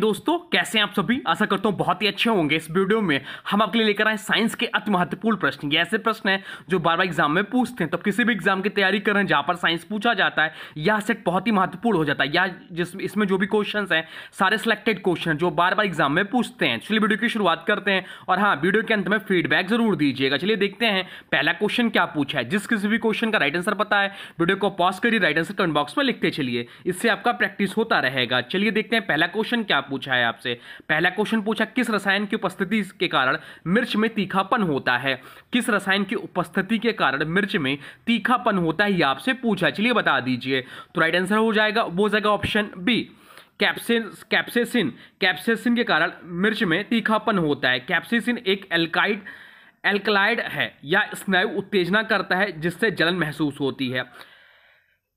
दोस्तों, कैसे हैं आप सभी। आशा करता हूं बहुत ही अच्छे होंगे। इस वीडियो में हम आपके लिए लेकर आए साइंस के अति महत्वपूर्ण प्रश्न। ये ऐसे प्रश्न हैं जो बार बार एग्जाम में पूछते हैं। तो किसी भी एग्जाम की तैयारी कर रहे हैं जहां पर साइंस पूछा जाता है, यह सेट बहुत ही महत्वपूर्ण हो जाता है। या इसमें जो भी क्वेश्चन हैं सारे सिलेक्टेड क्वेश्चन जो बार बार एग्जाम में पूछते हैं। चलिए वीडियो की शुरुआत करते हैं और हाँ, वीडियो के अंत में फीडबैक जरूर दीजिएगा। चलिए देखते हैं पहला क्वेश्चन क्या पूछा है। जिस किसी भी क्वेश्चन का राइट आंसर पता है, वीडियो को पॉज करिए, राइट आंसर कमेंट बॉक्स में लिखते चलिए। इससे आपका प्रैक्टिस होता रहेगा। चलिए देखते हैं पहला क्वेश्चन क्या पूछा है आपसे। पहला क्वेश्चन पूछा, किस रसायन की उपस्थिति के कारण मिर्च में तीखापन होता है। किस रसायन की उपस्थिति के कारण मिर्च में तीखापन होता है, यह आपसे पूछा है। चलिए बता दीजिए। तो राइट आंसर हो जाएगा ऑप्शन बी, कैप्सेसिन। कैप्सेसिन के कारण मिर्च में तीखापन होता है। कैप्सेसिन एक एल्कलाइड है या स्नायु उत्तेजना करता है जिससे जलन महसूस होती है।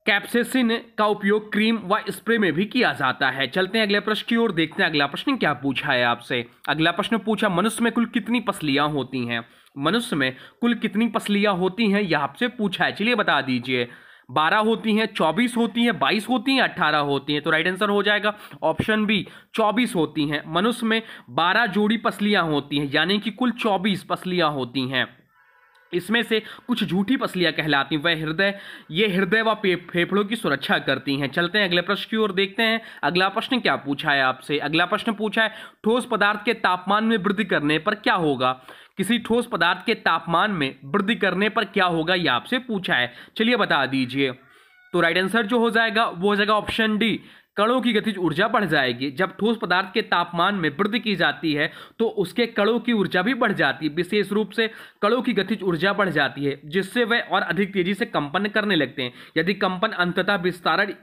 कैप्सेसिन का उपयोग क्रीम व स्प्रे में भी किया जाता है। चलते हैं अगले प्रश्न की ओर, देखते हैं अगला प्रश्न क्या पूछा है आपसे। अगला प्रश्न पूछा, मनुष्य में कुल कितनी पसलियां होती हैं। मनुष्य में कुल कितनी पसलियां होती हैं, यह आपसे पूछा है। चलिए बता दीजिए। 12 होती हैं, 24 होती हैं, 22 होती हैं, 18 होती हैं। तो राइट आंसर हो जाएगा ऑप्शन बी, 24 होती हैं। मनुष्य में 12 जोड़ी पसलियां होती हैं, यानी कि कुल 24 पसलियां होती हैं। इसमें से कुछ झूठी पसलियां कहलाती हैं। वह हृदय व फेफड़ों की सुरक्षा करती हैं। चलते हैं अगले प्रश्न की ओर, देखते हैं अगला प्रश्न क्या पूछा है आपसे। अगला प्रश्न पूछा है, ठोस पदार्थ के तापमान में वृद्धि करने पर क्या होगा। किसी ठोस पदार्थ के तापमान में वृद्धि करने पर क्या होगा, यह आपसे पूछा है। चलिए बता दीजिए। तो राइट आंसर जो हो जाएगा वो हो जाएगा ऑप्शन डी, कणों की गतिज ऊर्जा बढ़ जाएगी। जब ठोस पदार्थ के तापमान में वृद्धि की जाती है तो उसके कणों की ऊर्जा भी बढ़ जाती है। विशेष रूप से कणों की गतिज ऊर्जा बढ़ जाती है, जिससे वे और अधिक तेजी से कंपन करने लगते हैं। यदि कंपन अंततः विस्तारण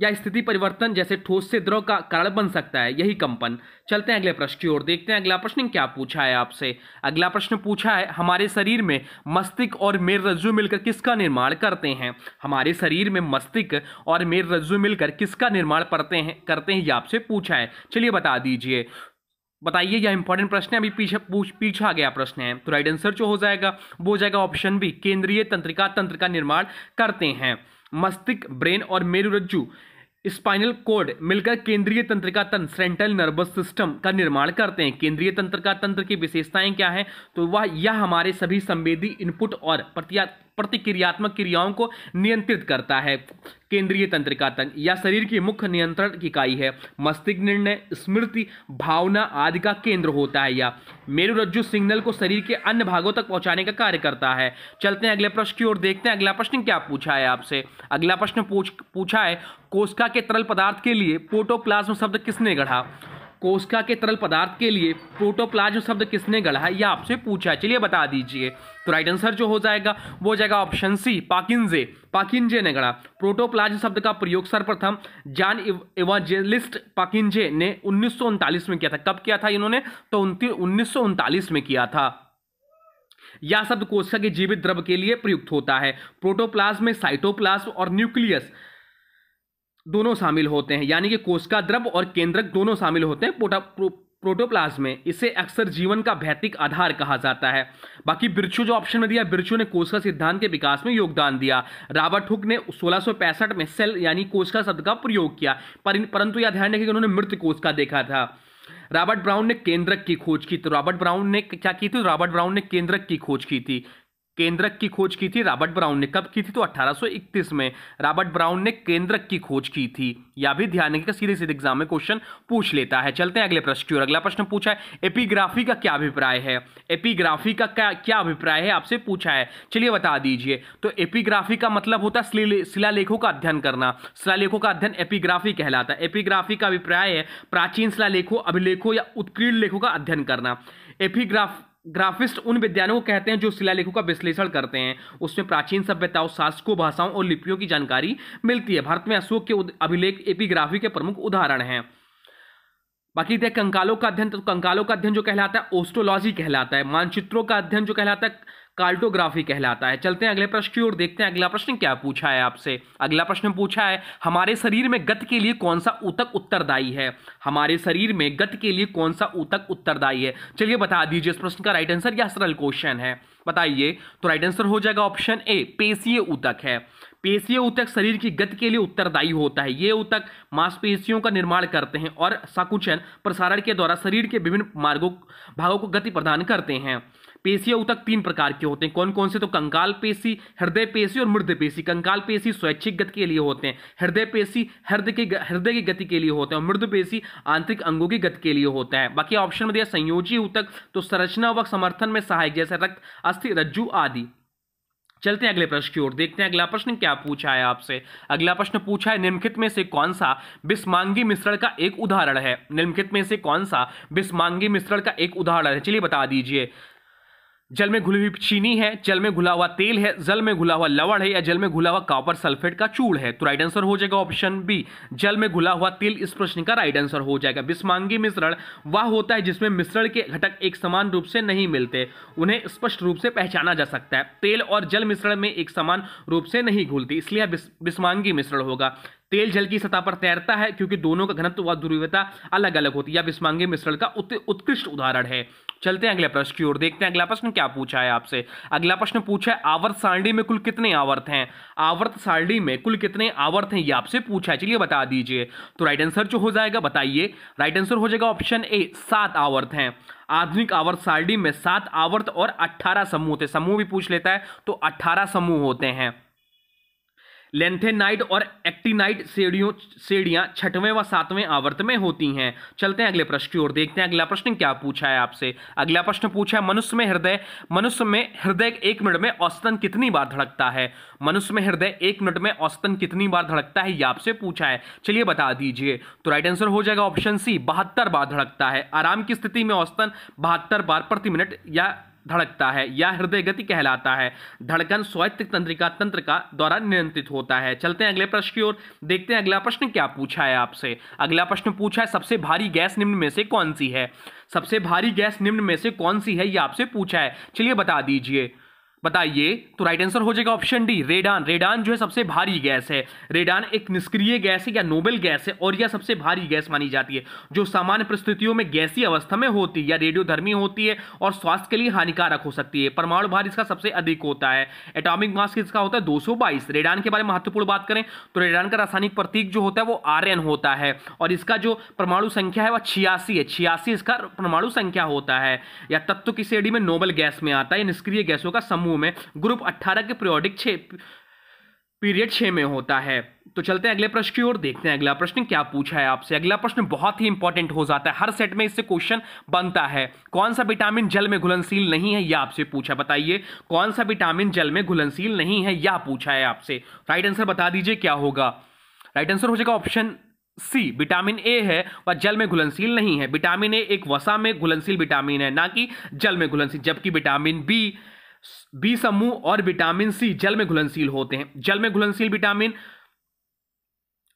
या स्थिति परिवर्तन जैसे ठोस से द्रव का कारण बन सकता है, यही कंपन। चलते हैं अगले प्रश्न की ओर, देखते हैं अगला प्रश्न क्या पूछा है आपसे। अगला प्रश्न पूछा है, हमारे शरीर में मस्तिष्क और मेरुरज्जु मिलकर किसका निर्माण करते हैं। हमारे शरीर में मस्तिष्क और मेरुरज्जु मिलकर किसका निर्माण करते हैं, यह आपसे पूछा है। चलिए बता दीजिए। बताइए, यह इंपॉर्टेंट प्रश्न है, अभी पीछा गया प्रश्न है। तो राइट आंसर जो हो जाएगा वो हो जाएगा ऑप्शन बी, केंद्रीय तंत्रिका तंत्र का निर्माण करते हैं। मस्तिष्क, ब्रेन और मेरुरज्जु स्पाइनल कॉर्ड मिलकर केंद्रीय तंत्रिका तंत्र सेंट्रल नर्वस सिस्टम का निर्माण करते हैं। केंद्रीय तंत्रिका तंत्र की विशेषताएं क्या हैं, तो यह हमारे सभी संवेदी इनपुट और प्रतिक्रियात्मक क्रियाओं को नियंत्रित करता है। केंद्रीय तंत्रिका तंत्र या शरीर की मुख्य नियंत्रण इकाई है। मस्तिष्क निर्णय, स्मृति, भावना आदि का केंद्र होता है। या मेरुरज्जु सिग्नल को शरीर के अन्य भागों तक पहुंचाने का कार्य करता है। चलते हैं अगले प्रश्न की ओर, देखते हैं अगला प्रश्न क्या पूछा है आपसे। अगला प्रश्न पूछा है, कोशिका के तरल पदार्थ के लिए प्रोटोप्लाज्म शब्द किसने गढ़ा। कोशिका के तरल पदार्थ के लिए प्रोटोप्लाज्म शब्द किसने गढ़ा है, यह आपसे पूछा है। चलिए बता दीजिए। तो राइट आंसर जो हो जाएगा वो हो जाएगा ऑप्शन सी, पाकिंजे ने गढ़ा। प्रोटोप्लाज्म शब्द का प्रयोग सर्वप्रथम जॉन इवांजेलिस्ट पाकिंजे ने 1939 में किया था। कब किया था इन्होंने, तो 1939 में किया था। यह शब्द कोशिका के जीवित द्रव के लिए प्रयुक्त होता है। प्रोटोप्लाज्म में साइटोप्लाज्म और न्यूक्लियस दोनों शामिल होते हैं, यानी कि कोशिका द्रव और केंद्रक दोनों शामिल होते हैं प्रोटोप्लाज्म में। इसे अक्सर जीवन का भौतिक आधार कहा जाता है। बाकी बिरचू जो ऑप्शन में दिया, बिरचू ने कोशिका सिद्धांत के विकास में योगदान दिया। रॉबर्ट हुक ने 1665 में सेल यानी कोशिका शब्द का प्रयोग किया, परंतु यह ध्यान रखें कि उन्होंने मृत कोशिका देखा था। रॉबर्ट ब्राउन ने केंद्रक की खोज की। तो रॉबर्ट ब्राउन ने क्या की थी, रॉबर्ट ब्राउन ने केंद्रक की खोज की थी। केंद्रक की खोज की थी रॉबर्ट ब्राउन ने। कब की थी, तो 1831 में रॉबर्ट ब्राउन ने केंद्रक की खोज की थी। या भी ध्यान रखिएगा, सीधे सीधे एग्जाम में क्वेश्चन पूछ लेता है। चलते हैं अगले प्रश्न की ओर। अगला प्रश्न पूछा है, एपिग्राफी का क्या अभिप्राय है। एपिग्राफी का क्या अभिप्राय है, आपसे पूछा है। चलिए बता दीजिए। तो एपिग्राफी का मतलब होता है शिलालेखों का अध्ययन करना। शिलालेखों का अध्ययन एपिग्राफी कहलाता है। एपिग्राफी का अभिप्राय है प्राचीन शिलालेखों, अभिलेखों या उत्कीर्ण लेखों का अध्ययन करना। ग्राफिस्ट उन विद्वानों को कहते हैं जो शिलालेखों का विश्लेषण करते हैं। उसमें प्राचीन सभ्यताओं, शासकों, भाषाओं और लिपियों की जानकारी मिलती है। भारत में अशोक के अभिलेख एपिग्राफी के प्रमुख उदाहरण हैं। बाकी थे कंकालों का अध्ययन। तो कंकालों का अध्ययन जो कहलाता है ओस्टोलॉजी कहलाता है। मानचित्रों का अध्ययन जो कहलाता है कार्टोग्राफी कहलाता है। चलते हैं अगले प्रश्न की ओर, देखते हैं अगला प्रश्न क्या पूछा है आपसे। अगला प्रश्न पूछा है, हमारे शरीर में गति के लिए कौन सा ऊतक उत्तरदायी है। हमारे शरीर में गति के लिए कौन सा ऊतक उत्तरदायी है, चलिए बता दीजिए इस प्रश्न का राइट आंसर। या सरल क्वेश्चन है, बताइए। तो राइट आंसर हो जाएगा ऑप्शन ए, पेशीय ऊतक है। पेशीय ऊतक शरीर की गति के लिए उत्तरदायी होता है। ये ऊतक मांसपेशियों का निर्माण करते हैं और संकुचन प्रसारण के द्वारा शरीर के विभिन्न भागों को गति प्रदान करते हैं। पेशीय ऊतक 3 प्रकार के होते हैं। कौन कौन से? तो कंकाल पेशी, हृदय पेशी और मृद पेशी। कंकाल पेशी स्वैच्छिक गति के लिए होते हैं, हृदय पेशी हृदय की गति के लिए होते हैं और मृद पेशी आंतरिक अंगों की गति के लिए होता है। बाकी ऑप्शन में दिया संयोजी ऊतक, तो संरचना व समर्थन में सहायक, जैसे रक्त, अस्थि, रज्जु आदि। चलते हैं अगले प्रश्न की ओर, देखते हैं अगला प्रश्न क्या पूछा है आपसे। अगला प्रश्न पूछा है निम्नलिखित में से कौन सा बिस्मांगी मिश्रण का एक उदाहरण है? निम्नलिखित में से कौन सा बिस्मांगी मिश्रण का एक उदाहरण है? चलिए बता दीजिए। जल में घुली हुई चीनी है, जल में घुला हुआ तेल है, जल में घुला हुआ लवण है, या जल में घुला हुआ कॉपर सल्फेट का चूर्ण है? तो राइट आंसर हो जाएगा ऑप्शन बी, जल में घुला हुआ तेल इस प्रश्न का राइट आंसर हो जाएगा। बिस्मांगी मिश्रण वह होता है जिसमें मिश्रण के घटक एक समान रूप से नहीं मिलते, उन्हें स्पष्ट रूप से पहचाना जा सकता है। तेल और जल मिश्रण में एक समान रूप से नहीं घुलती, इसलिए बिस्मांगी मिश्रण होगा। तेल जल की सतह पर तैरता है क्योंकि दोनों का घनत्व व ध्रुवीयता अलग अलग होती है। यह बिस्मांगी मिश्रण का उत्कृष्ट उदाहरण है। चलते हैं अगले प्रश्न की ओर, देखते हैं अगला प्रश्न क्या पूछा है आपसे। अगला प्रश्न पूछा है आवर्त सारणी में कुल कितने आवर्त हैं? आवर्त सारणी में कुल कितने आवर्त हैं, ये आपसे पूछा है। चलिए बता दीजिए। तो राइट आंसर जो हो जाएगा, बताइए। राइट आंसर हो जाएगा ऑप्शन ए, 7 आवर्त हैं। आधुनिक आवर्त सारणी में 7 आवर्त और 18 समूह होते हैं। समूह भी पूछ लेता है तो 18 समूह होते हैं। लेंथेनाइड और एक्टिनाइड श्रेणियां 6वें व 7वें आवर्त में होती हैं। चलते हैं अगले प्रश्न की ओर, देखते हैं अगला प्रश्न क्या पूछा है आपसे। अगला प्रश्न पूछा है मनुष्य में हृदय 1 मिनट में औसतन कितनी बार धड़कता है? मनुष्य में हृदय 1 मिनट में औसतन कितनी बार धड़कता है, ये आपसे पूछा है। चलिए बता दीजिए। तो राइट आंसर हो जाएगा ऑप्शन सी, 72 बार धड़कता है। आराम की स्थिति में औसतन 72 बार प्रति मिनट या धड़कता है, या हृदय गति कहलाता है। धड़कन स्वायत्त तंत्रिका तंत्र का द्वारा नियंत्रित होता है। चलते हैं अगले प्रश्न की ओर, देखते हैं अगला प्रश्न क्या पूछा है आपसे। अगला प्रश्न पूछा है सबसे भारी गैस निम्न में से कौन सी है? सबसे भारी गैस निम्न में से कौन सी है, ये आपसे पूछा है। चलिए बता दीजिए, बताइए। तो राइट आंसर हो जाएगा ऑप्शन डी, रेडान। रेडान जो है सबसे भारी गैस है। रेडान एक निष्क्रिय गैस है या नोबेल गैस है और यह सबसे भारी गैस मानी जाती है, जो सामान्य परिस्थितियों में गैसीय अवस्था में होती है या रेडियोधर्मी होती है और स्वास्थ्य के लिए हानिकारक हो सकती है। परमाणु भार इसका सबसे अधिक होता है। एटॉमिक मास इसका होता है 222। रेडान के बारे में महत्वपूर्ण बात करें तो रेडान का रासायनिक प्रतीक जो होता है वो Rn होता है और इसका जो परमाणु संख्या है वह 86 है। 86 इसका परमाणु संख्या होता है। या तत्व की श्रेणी में नोबेल गैस में आता है। निष्क्रिय गैसों का समूह में ग्रुप 18 के पीरियोडिक पीरियड 6 में होता है। तो चलते हैं अगले प्रश्न की ओर, देखते हैं अगला प्रश्न क्या पूछा है आपसे। अगला प्रश्न बहुत ही इंपॉर्टेंट हो जाता है, हर सेट में इससे क्वेश्चन बनता है। कौन सा विटामिन जल में घुलनशील नहीं है, यह आपसे पूछा। बताइए कौन सा विटामिन जल में घुलनशील नहीं है, यह पूछा है आपसे। राइट आंसर बता दीजिए क्या होगा। राइट आंसर हो जाएगा ऑप्शन सी, विटामिन ए है वह जल में घुलनशील नहीं है। विटामिन ए एक वसा में घुलनशील विटामिन है, ना कि जल में घुलनशील, जबकि विटामिन बी समूह और विटामिन सी जल में घुलनशील होते हैं। जल में घुलनशील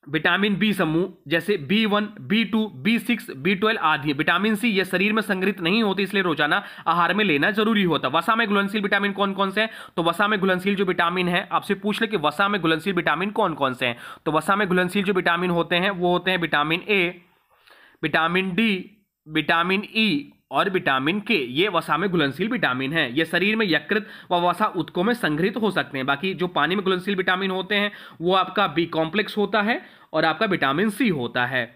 विटामिन बी समूह जैसे B1, B2, B6, B12 आदि। विटामिन सी ये शरीर में संग्रहित नहीं होती, इसलिए रोजाना आहार में लेना जरूरी होता है। वसा में घुलनशील विटामिन कौन कौन से हैं? तो वसा में घुलनशील जो विटामिन है, आपसे पूछ ले कि वसा में घुलनशील विटामिन कौन कौन से हैं, तो वसा में घुलनशील जो विटामिन होते हैं वो होते हैं vitamin A, vitamin D, vitamin E और विटामिन के। ये वसा में घुलनशील विटामिन है। ये शरीर में यकृत व वसा ऊतकों में संग्रहित हो सकते हैं। बाकी जो पानी में घुलनशील विटामिन होते हैं वो आपका बी कॉम्प्लेक्स होता है और आपका विटामिन सी होता है।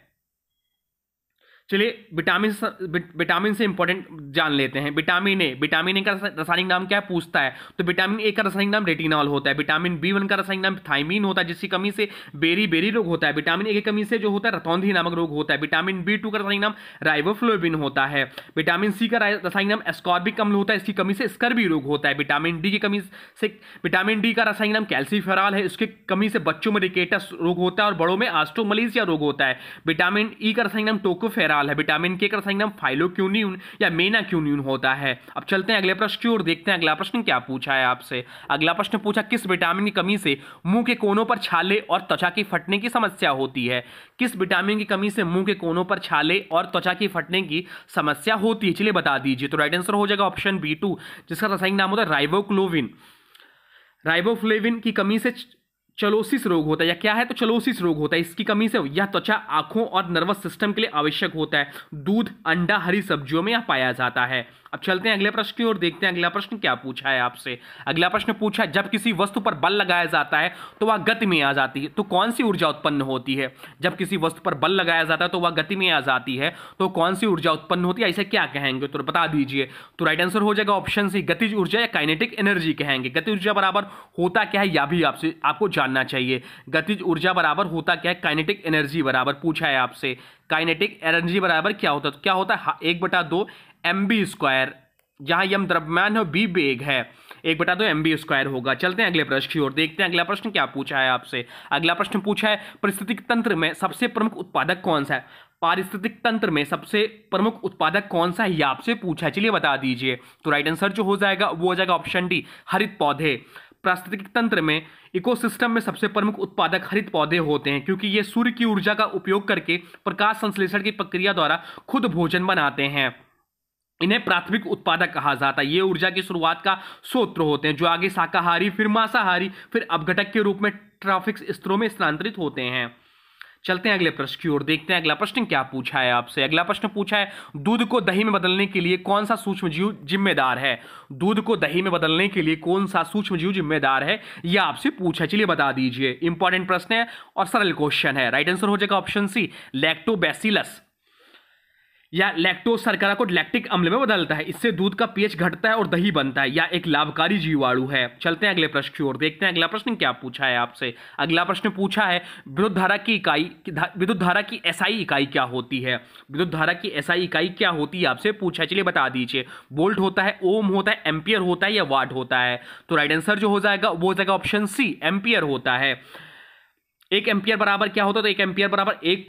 चलिए विटामिन से इंपॉर्टेंट जान लेते हैं। विटामिन ए का रासायनिक नाम क्या है पूछता है, तो विटामिन ए का रासायनिक नाम रेटिनॉल होता है। विटामिन B1 का रासायनिक नाम थायमीन होता है, जिसकी कमी से बेरी रोग होता है। विटामिन ए की कमी से जो होता है रतौंधी नामक रोग होता है। विटामिन B2 का रासायनिक नाम राइबोफ्लोविन होता है। विटामिन सी का रासायनिक नाम एस्कॉर्बिक अम्ल होता है, इसकी कमी से स्कर्वी रोग होता है। विटामिन डी का रासायनिक नाम कैल्सीफेरॉल है, इसकी कमी से बच्चों में रिकेटस रोग होता है और बड़ों में ऑस्टियोमलेशिया रोग होता है। विटामिन ई का रासायनिक नाम टोकोफेरॉल है। विटामिन के का रासायनिक नाम फाइलोक्यूनिन या मेनाक्यूनिन होता है। अब चलते हैं अगले प्रश्न की ओर, देखते हैं अगला प्रश्न क्या पूछा है आपसे। अगला प्रश्न पूछा किस विटामिन की कमी से मुंह के कोनों पर छाले और त्वचा की फटने की समस्या होती है? किस विटामिन की कमी से मुंह के कोनों पर छाले और त्वचा की फटने की समस्या होती है? चलिए बता दीजिए। तो राइट आंसर हो जाएगा ऑप्शन B2, जिसका रासायनिक नाम होता है राइबोफ्लोविन। राइबोफ्लेविन की कमी से चलोसिस रोग होता है, या क्या है तो चलोसिस रोग होता है। इसकी कमी से यह त्वचा, आंखों और नर्वस सिस्टम के लिए आवश्यक होता है। दूध, अंडा, हरी सब्जियों में यह पाया जाता है। अब चलते हैं अगले प्रश्न की ओर, देखते हैं अगला प्रश्न क्या पूछा है आपसे। अगला प्रश्न पूछा है, जब किसी वस्तु पर बल लगाया जाता है तो वह गति में आ जाती है, तो कौन सी ऊर्जा उत्पन्न होती है? जब किसी वस्तु पर बल लगाया जाता है तो वह गति में आ जाती है, तो कौन सी ऊर्जा उत्पन्न होती है, ऐसे क्या कहेंगे? तो बता दीजिए। तो राइट आंसर हो जाएगा ऑप्शन सी, गतिज ऊर्जा या काइनेटिक एनर्जी कहेंगे। गतिज ऊर्जा बराबर होता क्या है, यह भी आपको जानना चाहिए। गतिज ऊर्जा बराबर होता क्या है, काइनेटिक एनर्जी बराबर पूछा है आपसे। काइनेटिक एनर्जी बराबर क्या होता है? तो क्या होता है 1/2 mv², जहां यम द्रव्यमान है, बी वेग है, 1/2 mv² होगा। चलते हैं अगले प्रश्न की ओर, देखते हैं अगला प्रश्न क्या पूछा है आपसे। अगला प्रश्न पूछा है, पारिस्थितिक तंत्र में सबसे प्रमुख उत्पादक कौन सा है? पारिस्थितिक तंत्र में सबसे प्रमुख उत्पादक कौन सा है, यह आपसे पूछा है, चलिए बता दीजिए। तो राइट आंसर जो हो जाएगा वो हो जाएगा ऑप्शन डी, हरित पौधे। पारिस्थितिक तंत्र में, इकोसिस्टम में सबसे प्रमुख उत्पादक हरित पौधे होते हैं, क्योंकि ये सूर्य की ऊर्जा का उपयोग करके प्रकाश संश्लेषण की प्रक्रिया द्वारा खुद भोजन बनाते हैं। इन्हें प्राथमिक उत्पादक कहा जाता है। ये ऊर्जा की शुरुआत का स्रोत होते हैं, जो आगे शाकाहारी, फिर मांसाहारी, फिर अपघटक के रूप में ट्रॉफिक स्तरों में स्थानांतरित होते हैं। चलते हैं अगले प्रश्न की ओर, देखते हैं अगला प्रश्न क्या पूछा है आपसे। अगला प्रश्न पूछा है, दूध को दही में बदलने के लिए कौन सा सूक्ष्म जीव जिम्मेदार है? दूध को दही में बदलने के लिए कौन सा सूक्ष्म जीव जिम्मेदार है, यह आपसे पूछा है, चलिए बता दीजिए। इंपॉर्टेंट प्रश्न है और सरल क्वेश्चन है। राइट आंसर हो जाएगा ऑप्शन सी, लैक्टोबैसिलस, या लैक्टोज शर्करा को लैक्टिक अम्ल में बदलता है, इससे दूध का पीएच घटता है और दही बनता है, या एक लाभकारी जीवाणु है। चलते हैं अगले प्रश्न की ओर, देखते हैं अगला प्रश्न क्या पूछा है आपसे। अगला प्रश्न पूछा है, विद्युत धारा की एसआई इकाई क्या होती है? विद्युत धारा की एसआई इकाई क्या होती है, आपसे पूछा है, चलिए बता दीजिए। वोल्ट होता है, ओम होता है, एम्पियर होता है, या वाट होता है? तो राइट आंसर जो हो जाएगा वो हो जाएगा ऑप्शन सी, एम्पियर होता है। 1 एम्पियर बराबर क्या होता है? तो 1 एम्पियर बराबर 1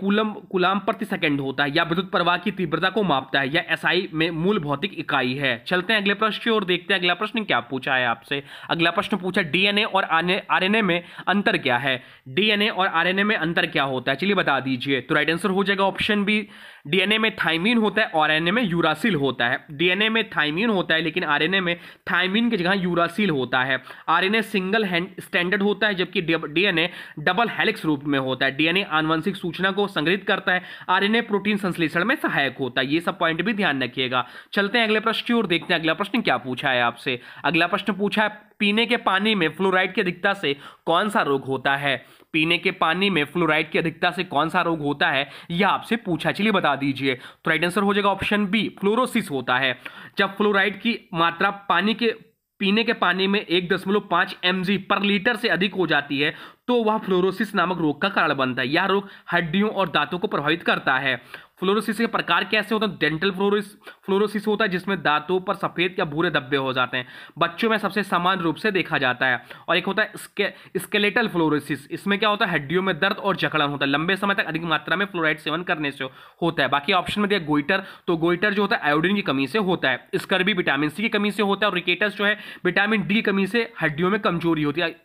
कूलाम प्रति सेकंड होता है, या विद्युत प्रवाह की तीव्रता को मापता है, या एसआई में मूल भौतिक इकाई है। चलते हैं अगले प्रश्न की ओर, देखते हैं अगला प्रश्न क्या पूछा है आपसे। अगला प्रश्न पूछा, डीएनए और आरएनए में अंतर क्या है? डीएनए और आरएनए में अंतर क्या होता है, चलिए बता दीजिए। तो राइट आंसर हो जाएगा ऑप्शन बी, डीएनए में थाइमीन होता है और आरएनए में यूरासिल होता है। डीएनए में थाइमीन होता है, लेकिन आरएनए में थाइमीन की जगह यूरासिल होता है। आरएनए सिंगल स्टैंडर्ड होता है, जबकि डीएनए डबल हेलिक्स रूप में होता है। डीएनए आनुवंशिक सूचना को संग्रहित करता है, आरएनए प्रोटीन संश्लेषण में सहायक होता है। ये सब पॉइंट भी ध्यान रखिएगा। चलते हैं अगले प्रश्न की ओर, देखते हैं अगला प्रश्न क्या पूछा है आपसे। अगला प्रश्न पूछा है, पीने के पानी में फ्लोराइड की अधिकता से कौन सा रोग होता है? पीने के पानी में फ्लोराइड की अधिकता से कौन सा रोग होता है, यह आपसे पूछा, चलिए बता दीजिए। तो राइट आंसर हो जाएगा ऑप्शन बी, फ्लोरोसिस होता है। जब फ्लोराइड की मात्रा पीने के पानी में 1.5 mg पर लीटर से अधिक हो जाती है, तो वह फ्लोरोसिस नामक रोग का कारण बनता है। यह रोग हड्डियों और दांतों को प्रभावित करता है। फ्लोरोसिस के प्रकार कैसे होते हैं? डेंटल फ्लोरोसिस होता है, जिसमें दांतों पर सफेद या भूरे धब्बे हो जाते हैं, बच्चों में सबसे सामान्य रूप से देखा जाता है। और एक होता है स्केलेटल फ्लोरोसिस, इसमें क्या होता है? हड्डियों में दर्द और जकड़न होता है, लंबे समय तक अधिक मात्रा में फ्लोराइड सेवन करने से होता है। बाकी ऑप्शन में दिया गोइटर, तो गोइटर जो होता है आयोडीन की कमी से होता है। स्कर्वी विटामिन सी की कमी से होता है, और रिकेटस जो है विटामिन डी की कमी से हड्डियों में कमजोरी होती है,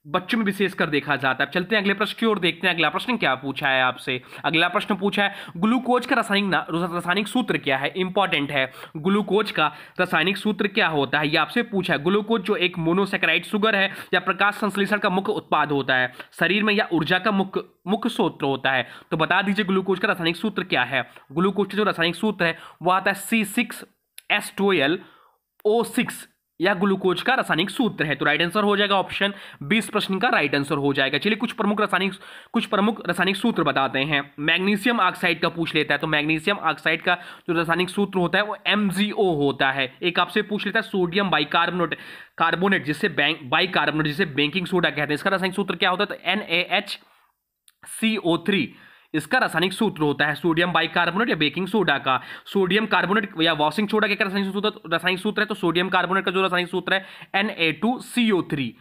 बच्चों में विशेषकर देखा जाता है। चलते हैं अगले प्रश्न की ओर, देखते हैं अगला प्रश्न क्या पूछा है आपसे। अगला प्रश्न पूछा है, ग्लूकोज का रासायनिक सूत्र क्या है? इंपॉर्टेंट है, ग्लूकोज का रासायनिक सूत्र क्या होता है, यह आपसे पूछा है। ग्लूकोज जो एक मोनोसैकेराइड शुगर है, या प्रकाश संश्लेषण का मुख्य उत्पाद होता है, शरीर में या ऊर्जा का मुख्य स्रोत होता है। तो बता दीजिए ग्लूकोज का रासायनिक सूत्र क्या है? ग्लूकोज का जो रासायनिक सूत्र है वह आता है C6H12O6, या ग्लूकोज का रासायनिक सूत्र है। तो राइट आंसर हो जाएगा ऑप्शन 20 प्रश्न का राइट आंसर हो जाएगा। चलिए कुछ प्रमुख रासायनिक सूत्र बताते हैं। मैग्नीशियम ऑक्साइड का पूछ लेता है, तो मैग्नीशियम ऑक्साइड का जो रासायनिक सूत्र होता है वो MgO होता है। एक आपसे पूछ लेता है सोडियम बाइकार्बोनेट जिसे बेकिंग सोडा कहते हैं, इसका रासायनिक सूत्र क्या होता है? तो NaHCO3 इसका रासायनिक सूत्र होता है। सोडियम बाइकार्बोनेट या बेकिंग सोडा का, सोडियम कार्बोनेट या वॉशिंग सोडा का क्या रासायनिक सूत्र है? तो सोडियम कार्बोनेट का जो रासायनिक सूत्र है Na2CO3,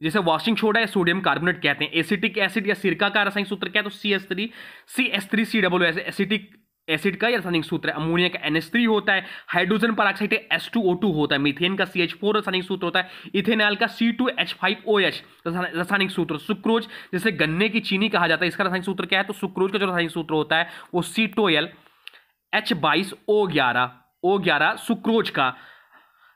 जिसे वॉशिंग सोडा या सोडियम कार्बोनेट कहते हैं। एसिटिक एसिड या सिरका का रासायनिक सूत्र क्या है? तो CH3COO, एसिटिक एसिड का रासायनिक सूत्र है। अमोनिया का NH3 होता है। हाइड्रोजन पेरोक्साइड H2O2 होता है। मीथेन का CH4 रासायनिक सूत्र होता है। इथेनॉल का C2H5OH रासायनिक सूत्र। सुक्रोज जिसे गन्ने की चीनी कहा जाता है, इसका रासायनिक सूत्र क्या है? तो सुक्रोज का जो रासायनिक सूत्र होता है वो C12H22O11 सुक्रोज का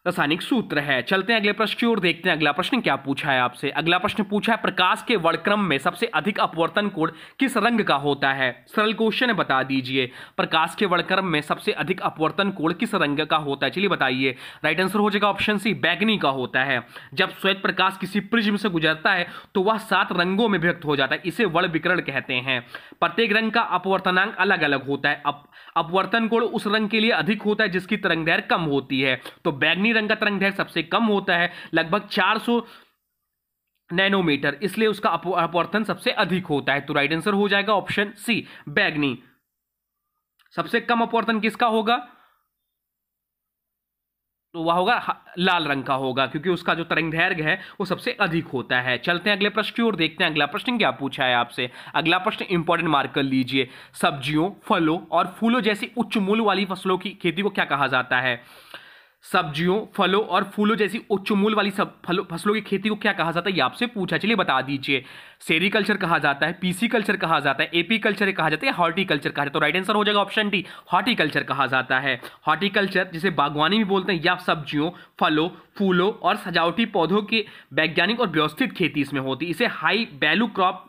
रासायनिक सूत्र है। चलते हैं अगले प्रश्न की ओर, देखते हैं अगला प्रश्न क्या पूछा है आपसे। अगला प्रश्न पूछा है प्रकाश के वर्णक्रम में सबसे अधिक अपवर्तन कोण किस रंग का होता है। सरल क्वेश्चन है, बता दीजिए। प्रकाश के वर्णक्रम में सबसे अधिक अपवर्तन कोण किस रंग का होता है, चलिए बताइए। राइट आंसर हो जाएगा ऑप्शन सी, बैगनी का होता है। जब श्वेत प्रकाश किसी प्रिज्म से गुजरता है तो वह 7 रंगों में विभक्त हो जाता है, इसे वर्ण विकिरण कहते हैं। प्रत्येक रंग का अपवर्तनांक अलग अलग होता है। अपवर्तन कोण उस रंग के लिए अधिक होता है जिसकी तरंगदैर्घ्य कम होती है। तो बैगनी रंग का तरंगदैर्घ्य सबसे कम होता है, लगभग 400 नैनोमीटर, इसलिए उसका अपवर्तन सबसे अधिक होता है। तो राइट आंसर हो जाएगा ऑप्शन सी, बैगनी। सबसे कम अपवर्तन किसका होगा, तो वह होगा लाल रंग का होगा, क्योंकि उसका जो तरंगदैर्घ्य है वो सबसे अधिक होता है। चलते हैं अगले प्रश्न की ओर, देखते हैं अगला प्रश्न क्या पूछा है आपसे। अगला प्रश्न इंपॉर्टेंट मार्क कर लीजिए। सब्जियों, फलों और फूलों जैसी उच्च मूल्य वाली फसलों की खेती को क्या कहा जाता है। सब्जियों, फलों और फूलों जैसी उच्च मूल्य वाली फसलों की खेती को क्या कहा जाता है, ये आपसे पूछा, चलिए बता दीजिए। सेरीकल्चर कहा जाता है, पीसी कल्चर कहा जाता है, एपी कल्चर कहा जाता है, हॉर्टिकल्चर कहा जाता है। तो राइट आंसर हो जाएगा ऑप्शन डी, हॉर्टिकल्चर कहा जाता है। हॉर्टिकल्चर जिसे बागवानी भी बोलते हैं, या सब्जियों, फलों, फूलों और सजावटी पौधों की वैज्ञानिक और व्यवस्थित खेती इसमें होती है। इसे हाई वैल्यू क्रॉप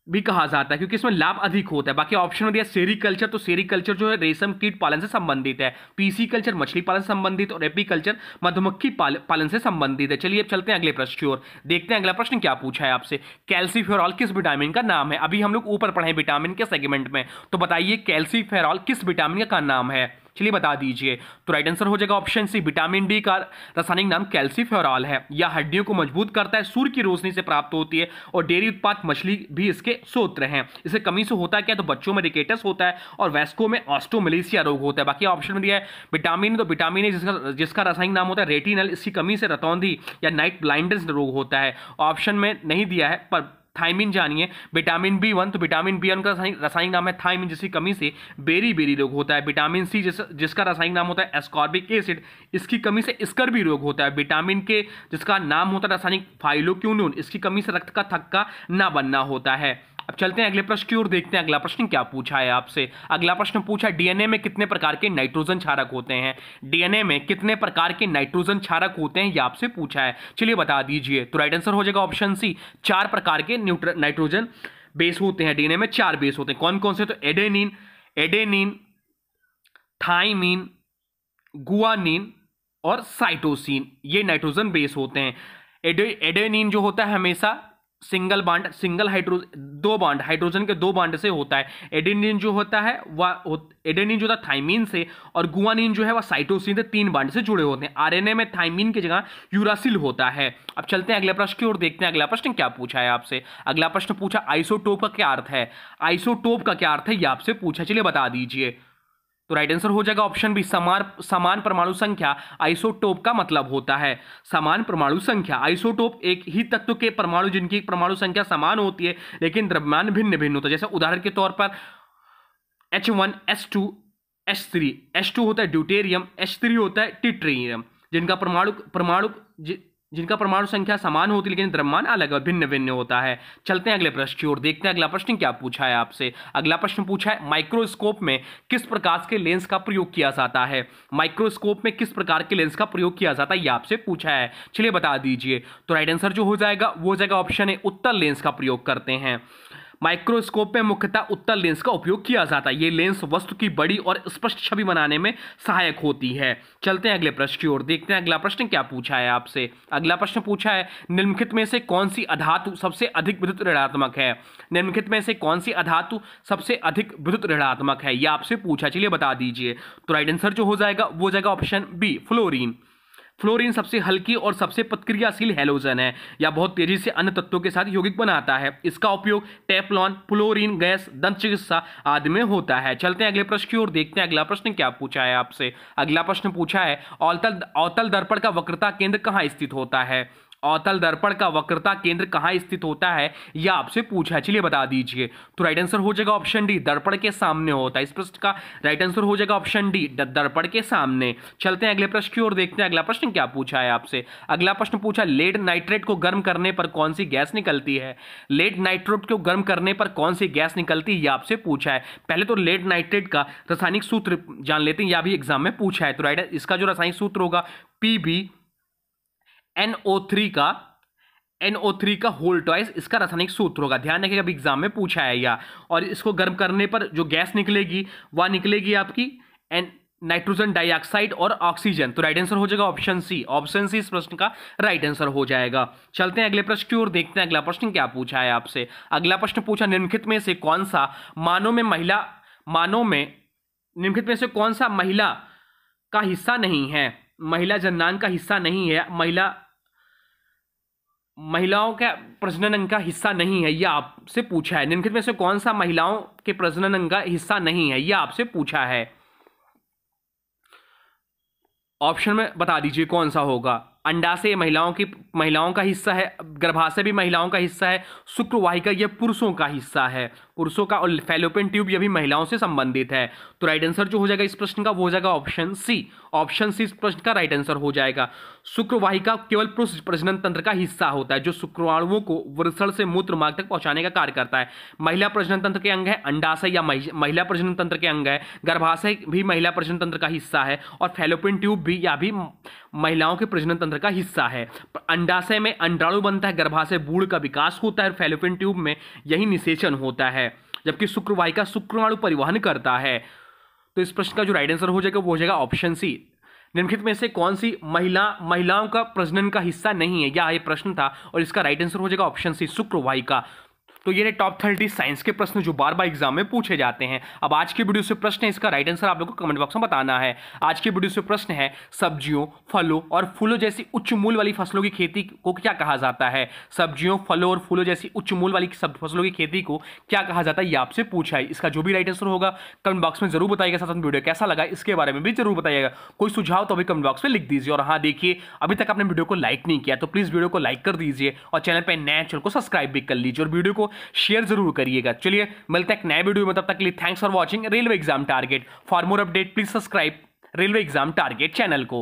भी कहा जाता है क्योंकि इसमें लाभ अधिक होता है। बाकी ऑप्शन में दिया सेरीकल्चर, तो सेरीकल्चर जो है रेशम कीट पालन से संबंधित है, पीसी कल्चर मछली पालन से संबंधित और एपी कल्चर मधुमक्खी पालन से संबंधित है। चलिए अब चलते हैं अगले प्रश्न की ओर, देखते हैं अगला प्रश्न क्या पूछा है आपसे। कैल्सीफेरॉल किस विटामिन का नाम है। अभी हम लोग ऊपर पढ़े विटामिन के सेगमेंट में, तो बताइए कैल्सीफेरॉल किस विटामिन का नाम है, चलिए बता दीजिए। तो राइट आंसर हो जाएगा ऑप्शन सी, विटामिन डी का रासायनिक नाम कैल्सीफेरॉल है। यह हड्डियों को मजबूत करता है, सूर्य की रोशनी से प्राप्त होती है और डेयरी उत्पाद मछली भी इसके स्रोत हैं। इसे कमी से होता है क्या, तो बच्चों में रिकेटस होता है और वयस्कों में ऑस्टोमेलेसिया रोग होता है। बाकी ऑप्शन में दिया है विटामिन, तो विटामिन ए जिसका रासायनिक नाम होता है रेटिनल, इसकी कमी से रतौंधी या नाइट ब्लाइंडनेस रोग होता है। ऑप्शन में नहीं दिया है, पर थायमिन जानिए। विटामिन बी1, तो विटामिन बी1 का रासायनिक नाम है थायमिन, जिसकी कमी से बेरी बेरी रोग होता है। विटामिन सी जिसका रासायनिक नाम होता है एस्कॉर्बिक एसिड, इसकी कमी से स्कर्वी रोग होता है। विटामिन के जिसका नाम होता है रासायनिक फाइलोक्विनोन, इसकी कमी से रक्त का थक्का ना बनना होता है। अब चलते हैं अगले प्रश्न की ओर, देखते हैं अगला प्रश्न क्या पूछा है आपसे। अगला प्रश्न पूछा डीएनए में कितने प्रकार के नाइट्रोजन क्षारक होते हैं। डीएनए में कितने प्रकार के नाइट्रोजन क्षारक होते हैं, ये आपसे पूछा है, चलिए बता दीजिए। तो राइट आंसर हो जाएगा ऑप्शन सी, 4 प्रकार के नाइट्रोजन बेस होते हैं। डीएनए में 4 बेस होते हैं, कौन कौन से, तो एडेनिन, थाइमिन, गुआनिन और साइटोसिन, ये नाइट्रोजन बेस होते हैं। एडेनिन जो होता है हमेशा सिंगल बॉन्ड, दो बॉन्ड, हाइड्रोजन के 2 बॉन्ड से होता है। एडेनिन जो होता है वह एडेनिन जो था थाइमिन से, और गुआनिन जो है वह साइटोसिन से 3 बॉन्ड से जुड़े होते हैं। आरएनए में थाइमिन की जगह यूरासिल होता है। अब चलते हैं अगले प्रश्न की ओर, देखते हैं अगला प्रश्न क्या पूछा है आपसे। अगला प्रश्न पूछा आइसोटोप का क्या अर्थ है। आइसोटोप का क्या अर्थ है, यह आपसे पूछा, चलिए बता दीजिए। तो राइट आंसर हो जाएगा ऑप्शन बी, समान परमाणु संख्या आइसोटोप का मतलब होता है। समान परमाणु संख्या, आइसोटोप एक ही तत्व के परमाणु जिनकी परमाणु संख्या समान होती है लेकिन द्रव्यमान भिन्न भिन्न होता है। जैसे उदाहरण के तौर पर H1, H2, H3, H2 होता है ड्यूटेरियम, H3 होता है टिट्रियम, जिनका परमाणु संख्या समान होती है लेकिन द्रव्यमान अलग और भिन्न भिन्न होता है। चलते हैं अगले प्रश्न की ओर, देखते हैं अगला प्रश्न क्या पूछा है आपसे। अगला प्रश्न पूछा है माइक्रोस्कोप में किस प्रकार के लेंस का प्रयोग किया जाता है। माइक्रोस्कोप में किस प्रकार के लेंस का प्रयोग किया जाता है, यह आपसे पूछा है, चलिए बता दीजिए। तो राइट आंसर जो हो जाएगा वो हो जाएगा ऑप्शन ए, उत्तल लेंस का प्रयोग करते हैं। माइक्रोस्कोप में मुख्यतः उत्तल लेंस का उपयोग किया जाता है। ये लेंस वस्तु की बड़ी और स्पष्ट छवि बनाने में सहायक होती है। चलते हैं अगले प्रश्न की ओर, देखते हैं अगला प्रश्न क्या पूछा है आपसे। अगला प्रश्न पूछा है निम्नलिखित में से कौन सी अधातु सबसे अधिक विद्युत ऋणात्मक है। निम्नलिखित में से कौन सी अधातु सबसे अधिक विद्युत ऋणात्मक है, यह आपसे पूछा, चलिए बता दीजिए। तो राइट आंसर जो हो जाएगा वो हो जाएगा ऑप्शन बी, फ्लोरीन। फ्लोरीन सबसे हल्की और सबसे प्रतिक्रियाशील हैलोजन है, या बहुत तेजी से अन्य तत्वों के साथ यौगिक बनाता है। इसका उपयोग टेफ्लॉन, फ्लोरीन गैस, दंत चिकित्सा आदि में होता है। चलते हैं अगले प्रश्न की ओर, देखते हैं अगला प्रश्न क्या पूछा है आपसे। अगला प्रश्न पूछा है अवतल दर्पण का वक्रता केंद्र कहाँ स्थित होता है। अवतल दर्पण का वक्रता केंद्र कहाँ स्थित होता है, यह आपसे पूछा है, चलिए बता दीजिए। तो राइट आंसर हो जाएगा ऑप्शन डी, दर्पण के सामने होता है। इस प्रश्न का राइट आंसर हो जाएगा ऑप्शन डी, दर्पण के सामने। चलते हैं अगले प्रश्न की ओर, देखते हैं अगला प्रश्न क्या पूछा है आपसे। अगला प्रश्न पूछा लेड नाइट्रेट को गर्म करने पर कौन सी गैस निकलती है। लेड नाइट्रेट को गर्म करने पर कौन सी गैस निकलती है, यह आपसे पूछा है। पहले तो लेड नाइट्रेट का रासायनिक सूत्र जान लेते हैं, यह भी एग्जाम में पूछा है। तो राइट इसका जो रासायनिक सूत्र होगा Pb NO3 का होल ट्वाइस इसका रासायनिक सूत्र होगा। ध्यान रखिएगा, अभी एग्जाम में पूछा है या। और इसको गर्म करने पर जो गैस निकलेगी वह निकलेगी आपकी नाइट्रोजन डाइऑक्साइड और ऑक्सीजन। तो राइट आंसर हो जाएगा ऑप्शन सी। ऑप्शन सी इस प्रश्न का राइट आंसर हो जाएगा। चलते हैं अगले प्रश्न की ओर, देखते हैं अगला प्रश्न क्या पूछा है आपसे। अगला प्रश्न पूछा, निम्नलिखित में से कौन सा निम्नलिखित में से कौन सा महिला का हिस्सा नहीं है, महिला जननांग का हिस्सा नहीं है, महिलाओं का प्रजनन अंग का हिस्सा नहीं है, यह आपसे पूछा है। निम्नलिखित में से कौन सा महिलाओं के प्रजनन अंग का हिस्सा नहीं है, यह आपसे पूछा है। ऑप्शन में बता दीजिए कौन सा होगा। अंडाशय महिलाओं का हिस्सा है, गर्भाशय भी महिलाओं का हिस्सा है, शुक्रवाहिका यह पुरुषों का हिस्सा है, पुरुषों का, और फैलोपियन ट्यूब यह भी महिलाओं से संबंधित है। तो राइट आंसर जो हो जाएगा इस प्रश्न का वो हो जाएगा ऑप्शन सी। ऑप्शन सी इस प्रश्न का राइट आंसर हो जाएगा। शुक्रवाहिका केवल पुरुष प्रजनन तंत्र का हिस्सा होता है, जो शुक्राणुओं को वृषण से मूत्र मार्ग तक पहुंचाने का कार्य करता है। महिला प्रजनन तंत्र के अंग है अंडाशय या महिला प्रजनन तंत्र के अंग है, गर्भाशय भी महिला प्रजनन तंत्र का हिस्सा है, और फैलोपियन ट्यूब भी या भी महिलाओं के प्रजनन तंत्र का हिस्सा है। अंडाशय में अंडाणु बनता है, गर्भाशय भ्रूण का विकास होता है, फैलोपियन ट्यूब में यही निषेचन होता है, जबकि शुक्रवाहिका शुक्राणु परिवहन करता है। तो इस प्रश्न का जो राइट आंसर हो जाएगा वो हो जाएगा ऑप्शन सी। निम्नलिखित में से कौन सी महिलाओं का प्रजनन का हिस्सा नहीं है, यह प्रश्न था, और इसका राइट आंसर हो जाएगा ऑप्शन सी, शुक्रवाहिका। तो ये टॉप 30 साइंस के प्रश्न जो बार बार एग्जाम में पूछे जाते हैं। अब आज के वीडियो से प्रश्न है, इसका राइट आंसर आप लोगों को कमेंट बॉक्स में बताना है। आज के वीडियो से प्रश्न है, सब्जियों, फलों और फूलों जैसी उच्च मूल्य वाली फसलों की खेती को क्या कहा जाता है। सब्जियों, फलों और फूलों जैसी उच्च मूल्य वाली फसलों की खेती को क्या कहा जाता है, ये आपसे पूछा है। इसका जो भी राइट आंसर होगा कमेंट बॉक्स में जरूर बताइएगा। साथ में वीडियो कैसा लगा इसके बारे में भी जरूर बताइएगा। कोई सुझाव तो अभी कमेंट बॉक्स में लिख दीजिए। और हाँ देखिए, अभी तक आपने वीडियो को लाइक नहीं किया तो प्लीज वीडियो को लाइक कर दीजिए, और चैनल पर नए चैनल को सब्सक्राइब भी कर लीजिए, और वीडियो को शेयर जरूर करिएगा। चलिए मिलते हैं एक नए वीडियो में, तब तक के लिए thanks for watching railway exam target. For more update please subscribe railway exam target channel को।